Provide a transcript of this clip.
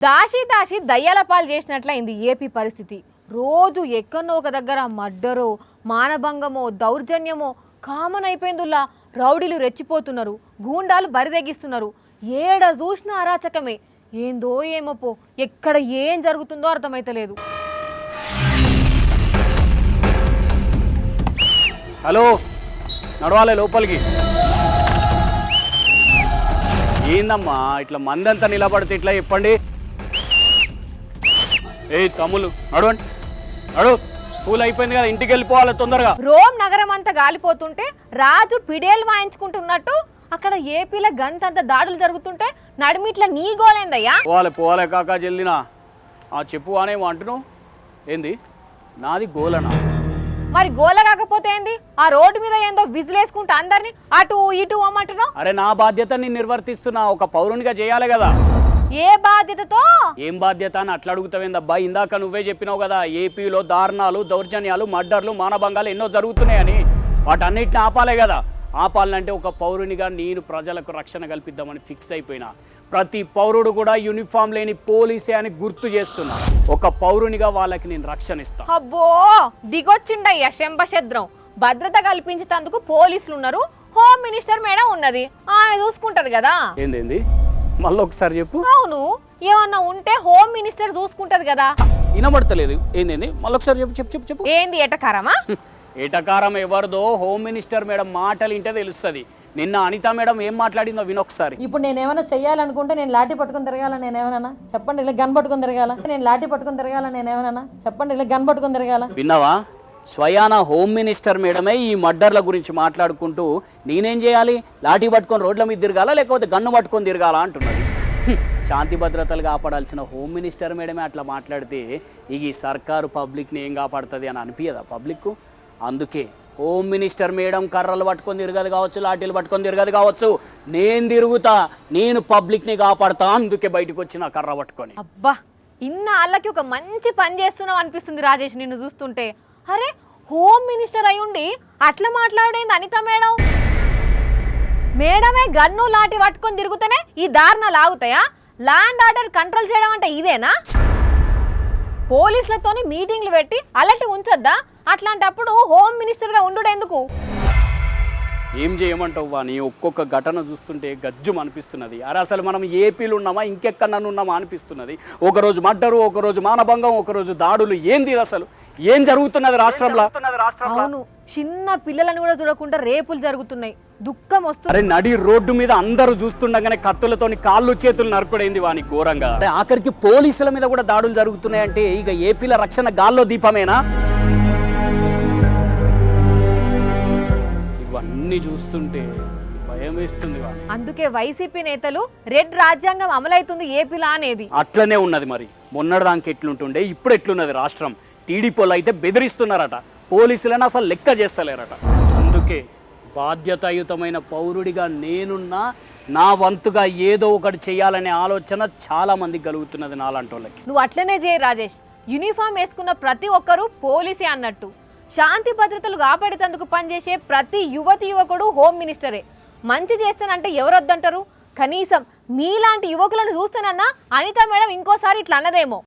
దాషి దాషి దయ్యాల పాలు చేసినట్లయింది ఏపీ పరిస్థితి. రోజు ఎక్కడో ఒక దగ్గర మర్డరో మానభంగమో దౌర్జన్యమో కామన్ అయిపోయిందిలా. రౌడీలు రెచ్చిపోతున్నారు, గూండాలు బరిదెగిస్తున్నారు. ఏడ చూసినా అరాచకమే. ఏందో ఏమో పో, ఎక్కడ ఏం జరుగుతుందో అర్థమైతలేదు. హలో, నడవాలి లోపలికి. ఏందమ్మా ఇట్లా మందంతా నిలబడితే ఇట్లా చెప్పండి. ఏ తమ్ములు నడవండి, నడు. స్కూల్ అయిపోయింది కదా, ఇంటికి వెళ్ళిపోవాలి తొందరగా. రోమ్ నగరం అంతా గాలిపోతుంటే రాజు పిడేలు వాయించుకుంటున్నట్టు అక్కడ ఏపీలో గంతంత దాడులు జరుగుతుంటే నడిమిట్ల నీ గోలేందయ్యా. పోవాలి కాకా జల్దినా. చెప్పు అనేమో అంటున్నావు. ఏంది నాది గోలనా? మరి గోల కాకపోతే ఏంది? ఆ రోడ్డు మీద ఏందో విజిలేసుకుంటా అందరినీ అటు ఇటు అమ్మంటున్నావు. అరే నా బాధ్యత నేను నిర్వర్తిస్తున్నా, ఒక పౌరునిగా చేయాలి కదా. ఏ బాధ్యతతో? ఏం బాధ్యత అని అట్లా అడుగుతావేందబ్బా? ఇందాక నువ్వే చెప్పినావు కదా, ఏపీలో దారుణాలు దౌర్జన్యాలు మర్డర్లు మానభంగాలు ఎన్నో జరుగుతున్నాయని. వాటన్నిటిని ఆపాలే కదా. ఆపాలంటే ఒక పౌరునిగా నేను ప్రజలకు రక్షణ కల్పిద్దామని ఫిక్స్ అయిపోయినా. ప్రతి పౌరుడు కూడా యూనిఫామ్ లేని పోలీసే అని గుర్తు చేస్తున్నా. ఒక పౌరునిగా వాళ్ళకి నేను రక్షణ ఇస్తా. అబ్బో దిగొచ్చిండయ్యా శంభశద్రం. భద్రత కల్పించేందుకు పోలీసులు ఉన్నారు, హోమ్ మినిస్టర్ మేడం ఉన్నది, ఆమె చూసుకుంటది కదా. ఏంది మళ్ళీ ఒకసారి చెప్పు. అవును, ఏమన్నా ఉంటే హోమ్ మినిస్టర్ చూసుకుంటది కదా. వినబడతలేదు. ఏంది మళ్ళీ ఒకసారి చెప్పు చెప్పు చెప్పు చెప్పు ఏంది ఎటకారమా? ఏటకారం ఎవరిదో హోమ్ మినిస్టర్ మేడం మాటలు ఇంటే తెలుస్తుంది. నిన్న అనిత మేడం ఏం మాట్లాడిందో వినొకసారి. ఇప్పుడు నేనేమైనా చెయ్యాలనుకుంటే నేను లాఠీ పట్టుకుని తిరగాల? నేనేమైనా చెప్పండి, ఇలా గన్ పట్టుకుని తిరగాల? నేను లాఠీ పట్టుకుని తిరగాల? నేనేమైనా చెప్పండి, ఇలా గన్ పట్టుకుని తిరగాల? విన్నావా? స్వయాన హోమ్ మినిస్టర్ మేడమే ఈ మర్డర్ల గురించి మాట్లాడుకుంటూ నేనేం చేయాలి, లాఠీ పట్టుకొని రోడ్ల మీద తిరగాల లేకపోతే గన్ను పట్టుకొని తిరగాల అంటున్నది. శాంతి భద్రతలు కాపాడాల్సిన హోమ్ మినిస్టర్ మేడమే అట్లా మాట్లాడితే ఇక ఈ సర్కారు పబ్లిక్ని ఏం కాపాడుతుంది అని అనిపించదా పబ్లిక్? అందుకే హోమ్ మినిస్టర్ మేడం కర్రలు పట్టుకొని తిరగదు కావచ్చు, లాఠీలు పట్టుకొని తిరగదు కావచ్చు, నేను తిరుగుతా, నేను పబ్లిక్ని కాపాడుతా. అందుకే బయటకు వచ్చిన కర్ర పట్టుకొని. అబ్బా, ఇన్నాళ్ళకి ఒక మంచి పని చేస్తున్నావు అనిపిస్తుంది రాజేష్ నిన్ను చూస్తుంటే. అరే హోమ్ మినిస్టర్ అయ్యుండి అట్లా మాట్లాడేంది అనిత మేడం? మేడమే గన్ను లాఠీ పట్టుకొని తిరుగుతూనే ఈ దారుణాలు ఆగుతాయా? ల్యాండ్ ఆర్డర్ కంట్రోల్ చేయడం అంటే ఇదేనా? పోలీసులతోని మీటింగ్లు పెట్టి అలర్ట్ ఉంచొద్దా? అట్లాంటప్పుడు హోమ్ మినిస్టర్గా ఉండుడెందుకు? ఏం చేయమంటావు వాని? ఒక్కొక్క ఘటన చూస్తుంటే గజ్జుం అనిపిస్తున్నది. అరే అసలు మనం ఏపీలో ఉన్నామా ఇంకెక్కడన్నా ఉన్నామా అనిపిస్తున్నది. ఒకరోజు మర్డరు, ఒకరోజు మానభంగం, ఒకరోజు దాడులు. ఏంది అసలు ఏం జరుగుతున్నది రాష్ట్రంలో? అవును, చిన్న పిల్లలను కూడా చూడకుండా రేపులు జరుగుతున్నాయి. దుఃఖం వస్తుంది. అరే నడి రోడ్డు మీద అందరూ చూస్తుండగానే కత్తులతోని కాళ్ళు చేతులు నరుకుడైంది వాని ఘోరంగా. ఆఖరికి పోలీసుల మీద కూడా దాడులు జరుగుతున్నాయంటే ఇక ఏపీల రక్షణ గాల్లో దీపమేనా? ఇవన్నీ చూస్తుంటే భయం వేస్తుంది. అందుకే వైసీపీ నేతలు రెడ్ రాజ్యాంగం అమలైతుంది ఏపీలా అనేది. అట్లనే ఉన్నది. మరి మొన్నటిదానికి ఎట్లుంటుండే ఇప్పుడు ఎట్లున్నది రాష్ట్రం? టీడీపీలు అయితే బెదిరిస్తున్నారట, పోలీసులను అసలు లెక్క చేస్తలేరట. అందుకే బాధ్యతాయుతమైన పౌరుడిగా నేనున్నా, నా వంతుగా ఏదో ఒకటి చేయాలనే ఆలోచన చాలా మందికి కలుగుతున్నది నాలాంటి వాళ్ళకి. నువ్వు అట్లనే చేయి రాజేష్. యూనిఫామ్ వేసుకున్న ప్రతి ఒక్కరూ పోలీసే అన్నట్టు. శాంతి భద్రతలు కాపాడేందుకు పనిచేసే ప్రతి యువకుడు హోమ్ మినిస్టరే. మంచి చేస్తానంటే ఎవరొద్దంటారు? కనీసం మీలాంటి యువకులను చూస్తేనన్నా అనిత మేడం ఇంకోసారి ఇట్లా అన్నదేమో.